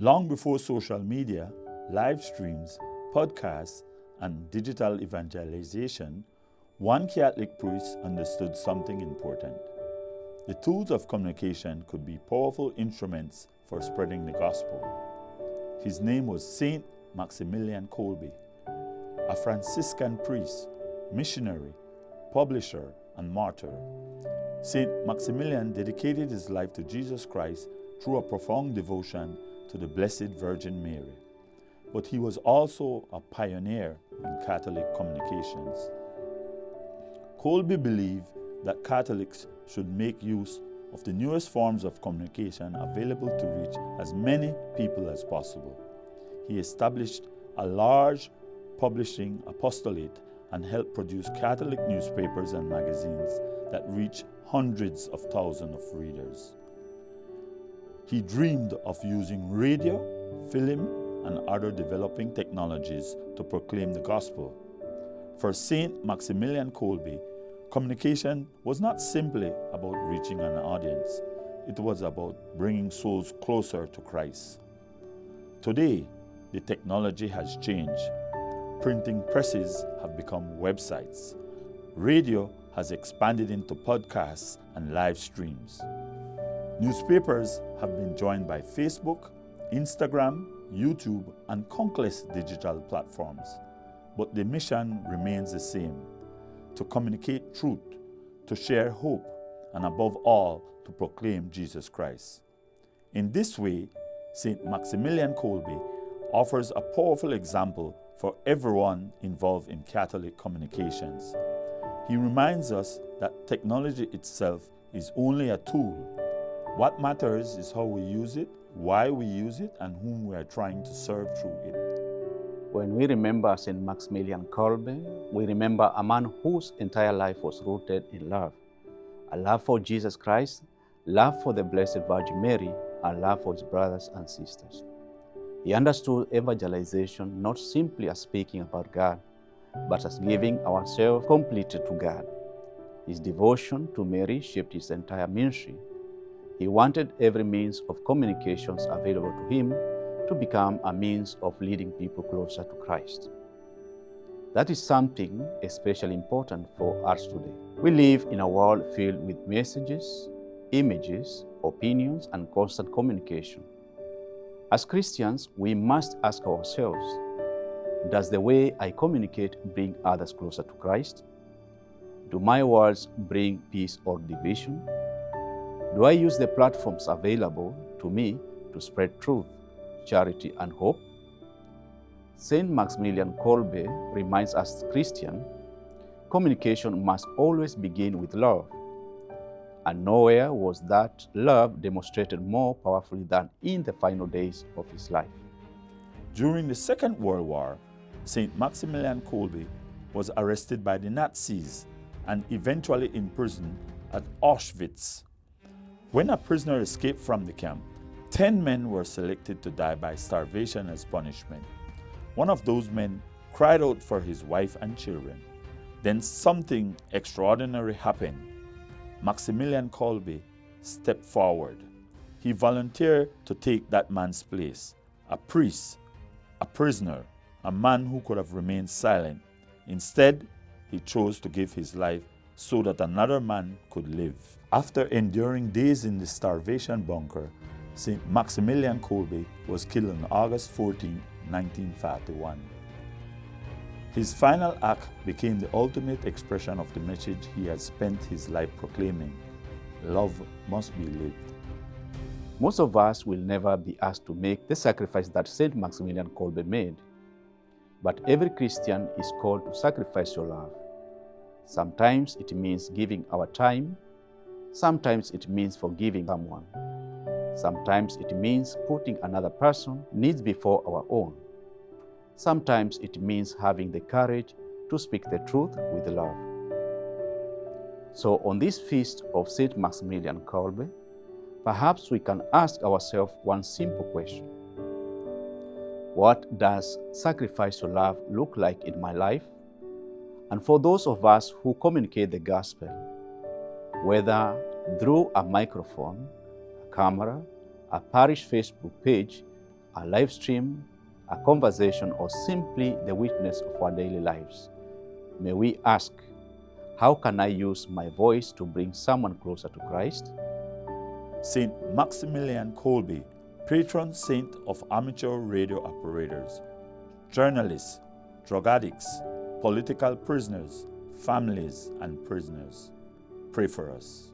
Long before social media, live streams, podcasts, and digital evangelization, one Catholic priest understood something important. The tools of communication could be powerful instruments for spreading the gospel. His name was Saint Maximilian Kolbe, a Franciscan priest, missionary, publisher, and martyr. Saint Maximilian dedicated his life to Jesus Christ through a profound devotion to the Blessed Virgin Mary. But he was also a pioneer in Catholic communications. Kolbe believed that Catholics should make use of the newest forms of communication available to reach as many people as possible. He established a large publishing apostolate and helped produce Catholic newspapers and magazines that reach hundreds of thousands of readers. He dreamed of using radio, film, and other developing technologies to proclaim the gospel. For Saint Maximilian Kolbe, communication was not simply about reaching an audience. It was about bringing souls closer to Christ. Today, the technology has changed. Printing presses have become websites. Radio has expanded into podcasts and live streams. Newspapers have been joined by Facebook, Instagram, YouTube, and countless digital platforms. But the mission remains the same: to communicate truth, to share hope, and above all, to proclaim Jesus Christ. In this way, St. Maximilian Kolbe offers a powerful example for everyone involved in Catholic communications. He reminds us that technology itself is only a tool. What matters is how we use it, why we use it, and whom we are trying to serve through it. When we remember St. Maximilian Kolbe, we remember a man whose entire life was rooted in love. A love for Jesus Christ, love for the Blessed Virgin Mary, and love for his brothers and sisters. He understood evangelization not simply as speaking about God, but as giving ourselves completely to God. His devotion to Mary shaped his entire ministry. He wanted every means of communications available to him to become a means of leading people closer to Christ. That is something especially important for us today. We live in a world filled with messages, images, opinions, and constant communication. As Christians, we must ask ourselves, does the way I communicate bring others closer to Christ? Do my words bring peace or division? Do I use the platforms available to me to spread truth, charity, and hope? Saint Maximilian Kolbe reminds us Christians, communication must always begin with love. And nowhere was that love demonstrated more powerfully than in the final days of his life. During the Second World War, St. Maximilian Kolbe was arrested by the Nazis and eventually imprisoned at Auschwitz. When a prisoner escaped from the camp, 10 men were selected to die by starvation as punishment. One of those men cried out for his wife and children. Then something extraordinary happened. Maximilian Kolbe stepped forward. He volunteered to take that man's place. A priest, a prisoner, a man who could have remained silent. Instead, he chose to give his life so that another man could live. After enduring days in the starvation bunker, St. Maximilian Kolbe was killed on August 14, 1941. His final act became the ultimate expression of the message he had spent his life proclaiming: love must be lived. Most of us will never be asked to make the sacrifice that St. Maximilian Kolbe made. But every Christian is called to sacrifice your love. Sometimes it means giving our time. Sometimes it means forgiving someone. Sometimes it means putting another person's needs before our own. Sometimes it means having the courage to speak the truth with love. So on this feast of St. Maximilian Kolbe, perhaps we can ask ourselves one simple question. What does sacrificial love look like in my life? And for those of us who communicate the gospel, whether through a microphone, a camera, a parish Facebook page, a live stream, a conversation, or simply the witness of our daily lives, may we ask, how can I use my voice to bring someone closer to Christ? Saint Maximilian Kolbe, patron saint of amateur radio operators, journalists, drug addicts, political prisoners, families, and prisoners. Pray for us.